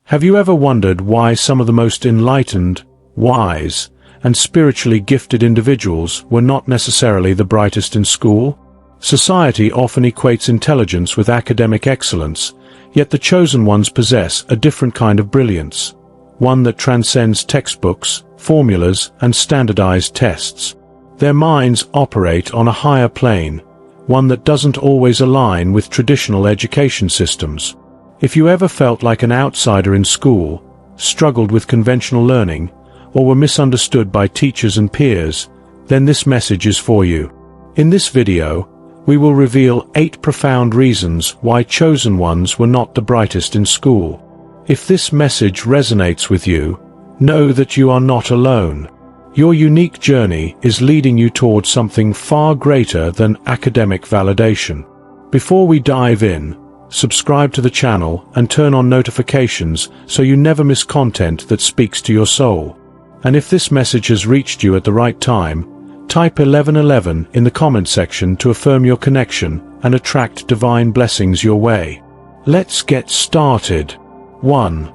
Have you ever wondered why some of the most enlightened, wise, and spiritually gifted individuals were not necessarily the brightest in school? Society often equates intelligence with academic excellence, yet the chosen ones possess a different kind of brilliance, one that transcends textbooks, formulas, and standardized tests. Their minds operate on a higher plane, one that doesn't always align with traditional education systems. If you ever felt like an outsider in school, struggled with conventional learning, or were misunderstood by teachers and peers, then this message is for you. In this video, we will reveal 8 profound reasons why chosen ones were not the brightest in school. If this message resonates with you, know that you are not alone. Your unique journey is leading you towards something far greater than academic validation. Before we dive in, subscribe to the channel and turn on notifications so you never miss content that speaks to your soul. And if this message has reached you at the right time, type 1111 in the comment section to affirm your connection and attract divine blessings your way. Let's get started. 1.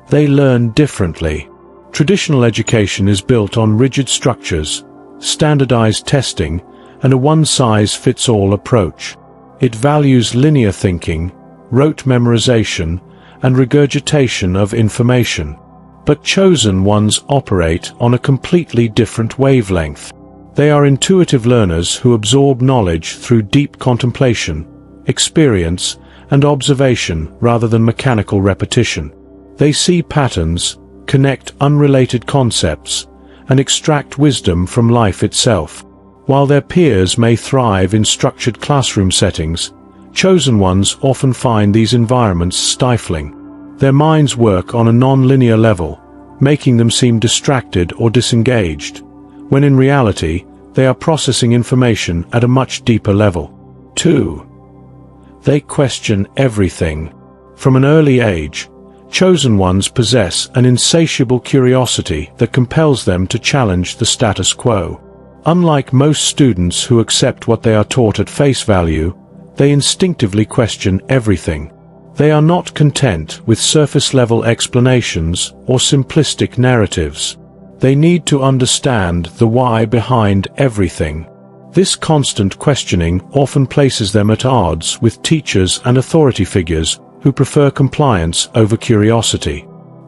They learn differently. Traditional education is built on rigid structures, standardized testing, and a one-size-fits-all approach. It values linear thinking, rote memorization, and regurgitation of information. But chosen ones operate on a completely different wavelength. They are intuitive learners who absorb knowledge through deep contemplation, experience, and observation rather than mechanical repetition. They see patterns, connect unrelated concepts, and extract wisdom from life itself. While their peers may thrive in structured classroom settings, chosen ones often find these environments stifling. Their minds work on a non-linear level, making them seem distracted or disengaged, when in reality, they are processing information at a much deeper level. 2. They question everything. From an early age, chosen ones possess an insatiable curiosity that compels them to challenge the status quo. Unlike most students who accept what they are taught at face value, they instinctively question everything. They are not content with surface-level explanations or simplistic narratives. They need to understand the why behind everything. This constant questioning often places them at odds with teachers and authority figures who prefer compliance over curiosity.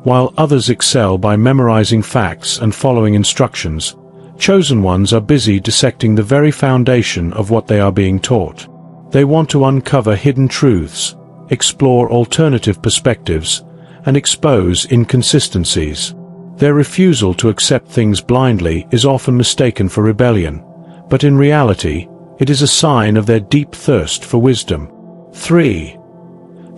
While others excel by memorizing facts and following instructions, chosen ones are busy dissecting the very foundation of what they are being taught. They want to uncover hidden truths, explore alternative perspectives, and expose inconsistencies. Their refusal to accept things blindly is often mistaken for rebellion, but in reality, it is a sign of their deep thirst for wisdom. 3.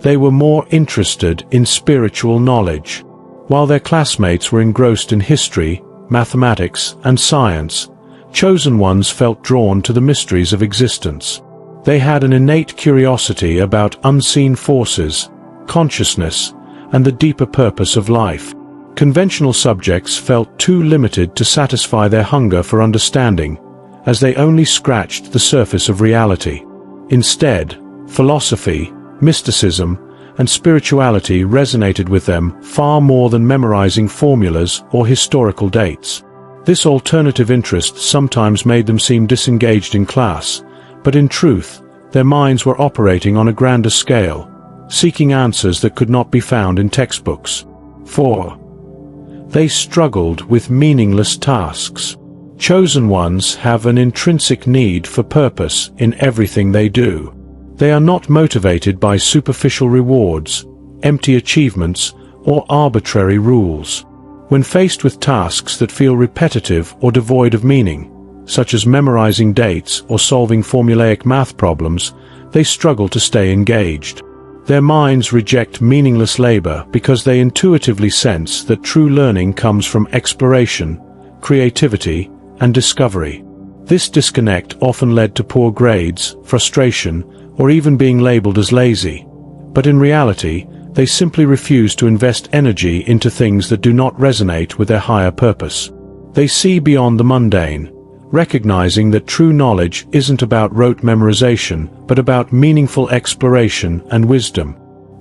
They were more interested in spiritual knowledge. While their classmates were engrossed in history, mathematics, and science, chosen ones felt drawn to the mysteries of existence. They had an innate curiosity about unseen forces, consciousness, and the deeper purpose of life. Conventional subjects felt too limited to satisfy their hunger for understanding, as they only scratched the surface of reality. Instead, philosophy, mysticism, and spirituality resonated with them far more than memorizing formulas or historical dates. This alternative interest sometimes made them seem disengaged in class, but in truth, their minds were operating on a grander scale, seeking answers that could not be found in textbooks. 4. They struggled with meaningless tasks. Chosen ones have an intrinsic need for purpose in everything they do. They are not motivated by superficial rewards, empty achievements, or arbitrary rules. When faced with tasks that feel repetitive or devoid of meaning, such as memorizing dates or solving formulaic math problems, they struggle to stay engaged. Their minds reject meaningless labor because they intuitively sense that true learning comes from exploration, creativity, and discovery. This disconnect often led to poor grades, frustration, or even being labeled as lazy. But in reality, they simply refuse to invest energy into things that do not resonate with their higher purpose. They see beyond the mundane, recognizing that true knowledge isn't about rote memorization, but about meaningful exploration and wisdom.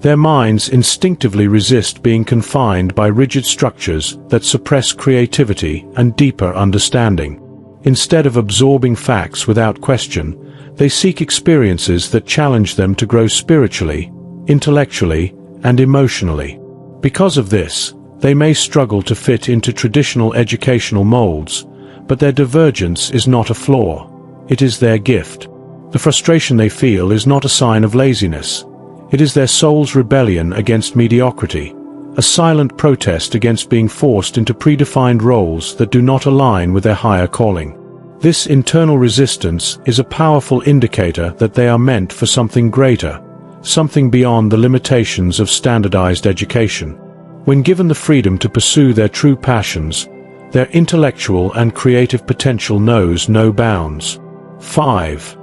Their minds instinctively resist being confined by rigid structures that suppress creativity and deeper understanding. Instead of absorbing facts without question, they seek experiences that challenge them to grow spiritually, intellectually, and emotionally. Because of this, they may struggle to fit into traditional educational molds, but their divergence is not a flaw. It is their gift. The frustration they feel is not a sign of laziness. It is their soul's rebellion against mediocrity, a silent protest against being forced into predefined roles that do not align with their higher calling. This internal resistance is a powerful indicator that they are meant for something greater, something beyond the limitations of standardized education. When given the freedom to pursue their true passions, their intellectual and creative potential knows no bounds. 5.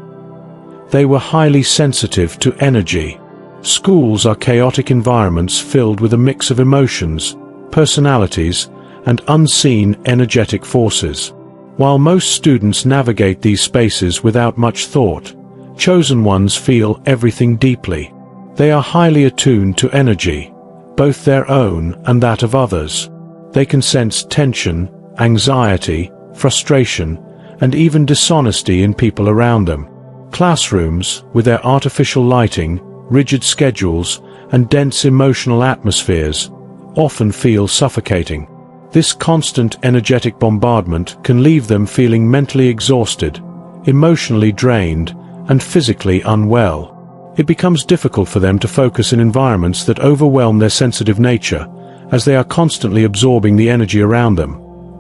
They were highly sensitive to energy. Schools are chaotic environments filled with a mix of emotions, personalities, and unseen energetic forces. While most students navigate these spaces without much thought, chosen ones feel everything deeply. They are highly attuned to energy, both their own and that of others. They can sense tension, anxiety, frustration, and even dishonesty in people around them. Classrooms, with their artificial lighting, rigid schedules, and dense emotional atmospheres, often feel suffocating. This constant energetic bombardment can leave them feeling mentally exhausted, emotionally drained, and physically unwell. It becomes difficult for them to focus in environments that overwhelm their sensitive nature, as they are constantly absorbing the energy around them,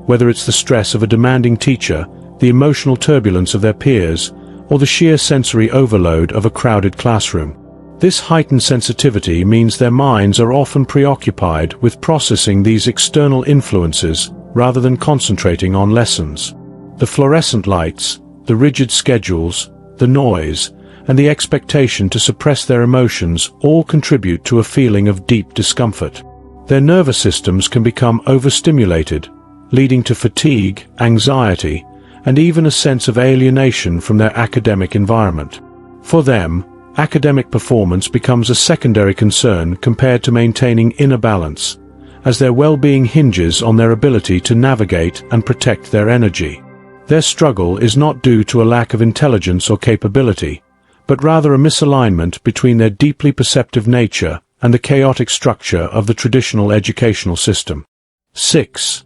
whether it's the stress of a demanding teacher, the emotional turbulence of their peers, or the sheer sensory overload of a crowded classroom. This heightened sensitivity means their minds are often preoccupied with processing these external influences rather than concentrating on lessons. The fluorescent lights, the rigid schedules, the noise, and the expectation to suppress their emotions all contribute to a feeling of deep discomfort. Their nervous systems can become overstimulated, leading to fatigue, anxiety, and even a sense of alienation from their academic environment. For them, academic performance becomes a secondary concern compared to maintaining inner balance, as their well-being hinges on their ability to navigate and protect their energy. Their struggle is not due to a lack of intelligence or capability, but rather a misalignment between their deeply perceptive nature and the chaotic structure of the traditional educational system. 6.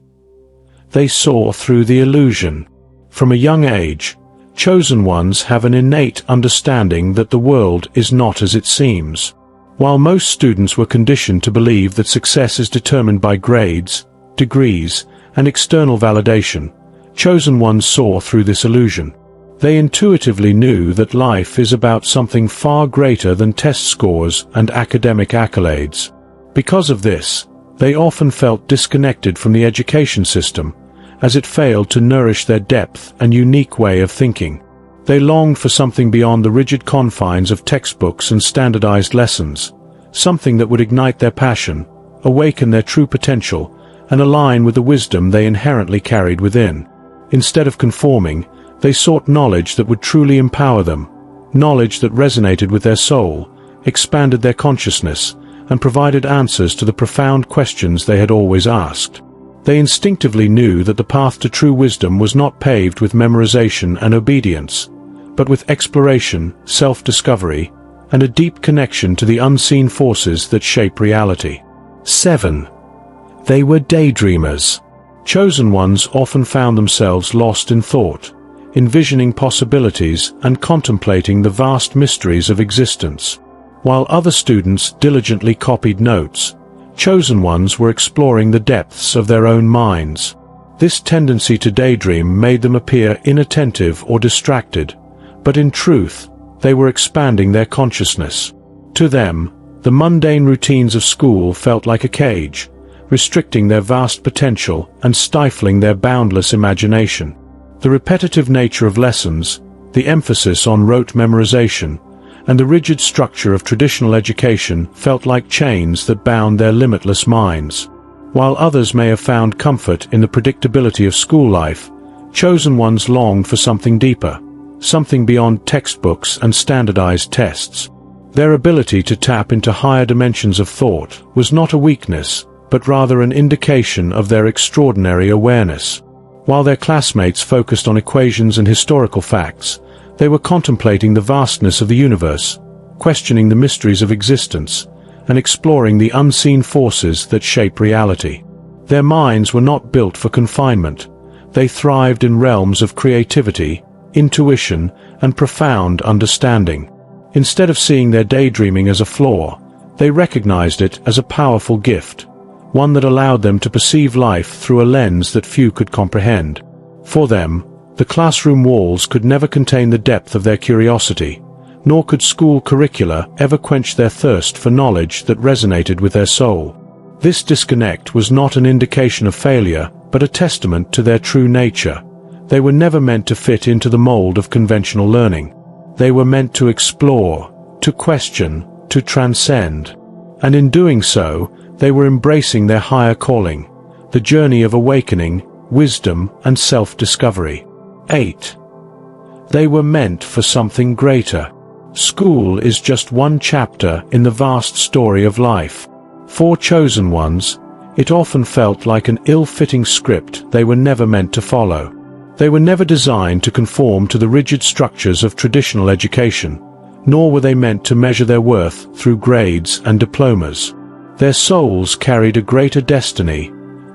They saw through the illusion. From a young age, chosen ones have an innate understanding that the world is not as it seems. While most students were conditioned to believe that success is determined by grades, degrees, and external validation, chosen ones saw through this illusion. They intuitively knew that life is about something far greater than test scores and academic accolades. Because of this, they often felt disconnected from the education system, as it failed to nourish their depth and unique way of thinking. They longed for something beyond the rigid confines of textbooks and standardized lessons, something that would ignite their passion, awaken their true potential, and align with the wisdom they inherently carried within. Instead of conforming, they sought knowledge that would truly empower them, knowledge that resonated with their soul, expanded their consciousness, and provided answers to the profound questions they had always asked. They instinctively knew that the path to true wisdom was not paved with memorization and obedience, but with exploration, self-discovery, and a deep connection to the unseen forces that shape reality. 7. They were daydreamers. Chosen ones often found themselves lost in thought, envisioning possibilities and contemplating the vast mysteries of existence. While other students diligently copied notes, chosen ones were exploring the depths of their own minds. This tendency to daydream made them appear inattentive or distracted, but in truth, they were expanding their consciousness. To them, the mundane routines of school felt like a cage, restricting their vast potential and stifling their boundless imagination. The repetitive nature of lessons, the emphasis on rote memorization, and the rigid structure of traditional education felt like chains that bound their limitless minds. While others may have found comfort in the predictability of school life, chosen ones longed for something deeper, something beyond textbooks and standardized tests. Their ability to tap into higher dimensions of thought was not a weakness, but rather an indication of their extraordinary awareness. While their classmates focused on equations and historical facts, they were contemplating the vastness of the universe, questioning the mysteries of existence, and exploring the unseen forces that shape reality. Their minds were not built for confinement. They thrived in realms of creativity, intuition, and profound understanding. Instead of seeing their daydreaming as a flaw, they recognized it as a powerful gift, one that allowed them to perceive life through a lens that few could comprehend. For them, the classroom walls could never contain the depth of their curiosity, nor could school curricula ever quench their thirst for knowledge that resonated with their soul. This disconnect was not an indication of failure, but a testament to their true nature. They were never meant to fit into the mold of conventional learning. They were meant to explore, to question, to transcend. And in doing so, they were embracing their higher calling, the journey of awakening, wisdom, and self-discovery. 8. They were meant for something greater. School is just one chapter in the vast story of life. For chosen ones, it often felt like an ill-fitting script they were never meant to follow. They were never designed to conform to the rigid structures of traditional education, nor were they meant to measure their worth through grades and diplomas. Their souls carried a greater destiny,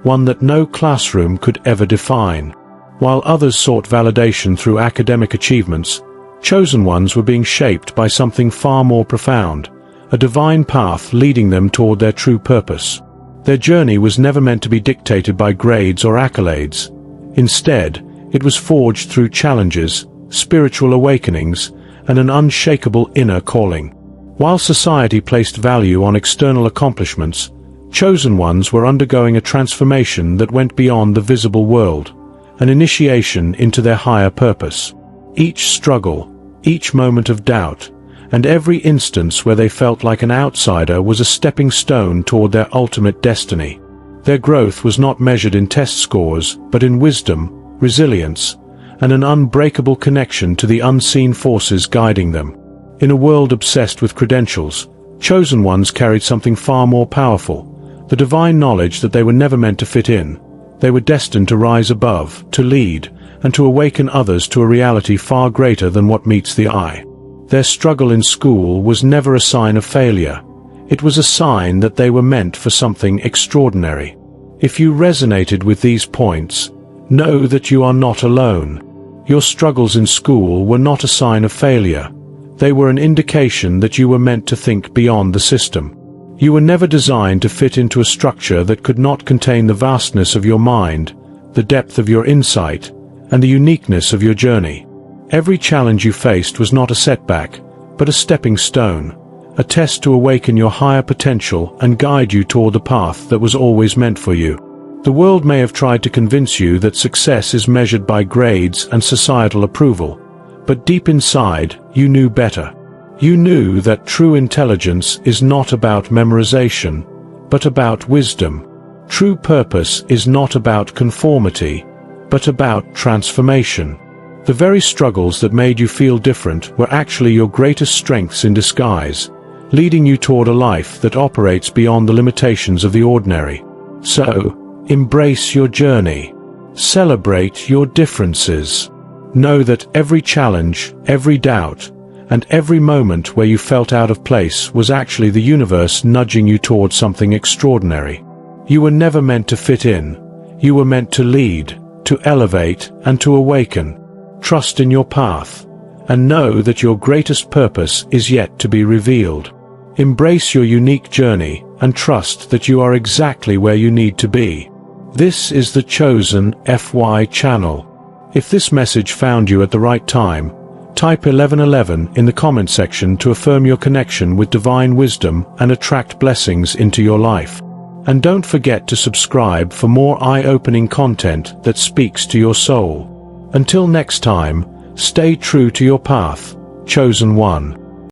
one that no classroom could ever define. While others sought validation through academic achievements, chosen ones were being shaped by something far more profound, a divine path leading them toward their true purpose. Their journey was never meant to be dictated by grades or accolades. Instead, it was forged through challenges, spiritual awakenings, and an unshakable inner calling. While society placed value on external accomplishments, chosen ones were undergoing a transformation that went beyond the visible world, an initiation into their higher purpose. Each struggle, each moment of doubt, and every instance where they felt like an outsider was a stepping stone toward their ultimate destiny. Their growth was not measured in test scores, but in wisdom, resilience, and an unbreakable connection to the unseen forces guiding them. In a world obsessed with credentials, chosen ones carried something far more powerful, the divine knowledge that they were never meant to fit in. They were destined to rise above, to lead, and to awaken others to a reality far greater than what meets the eye. Their struggle in school was never a sign of failure. It was a sign that they were meant for something extraordinary. If you resonated with these points, know that you are not alone. Your struggles in school were not a sign of failure. They were an indication that you were meant to think beyond the system. You were never designed to fit into a structure that could not contain the vastness of your mind, the depth of your insight, and the uniqueness of your journey. Every challenge you faced was not a setback, but a stepping stone, a test to awaken your higher potential and guide you toward the path that was always meant for you. The world may have tried to convince you that success is measured by grades and societal approval, but deep inside, you knew better. You knew that true intelligence is not about memorization, but about wisdom. True purpose is not about conformity, but about transformation. The very struggles that made you feel different were actually your greatest strengths in disguise, leading you toward a life that operates beyond the limitations of the ordinary. So, embrace your journey. Celebrate your differences. Know that every challenge, every doubt, and every moment where you felt out of place was actually the universe nudging you toward something extraordinary. You were never meant to fit in. You were meant to lead, to elevate, and to awaken. Trust in your path, and know that your greatest purpose is yet to be revealed. Embrace your unique journey, and trust that you are exactly where you need to be. This is the Chosen FY channel. If this message found you at the right time, type 1111 in the comment section to affirm your connection with divine wisdom and attract blessings into your life. And don't forget to subscribe for more eye-opening content that speaks to your soul. Until next time, stay true to your path, Chosen One.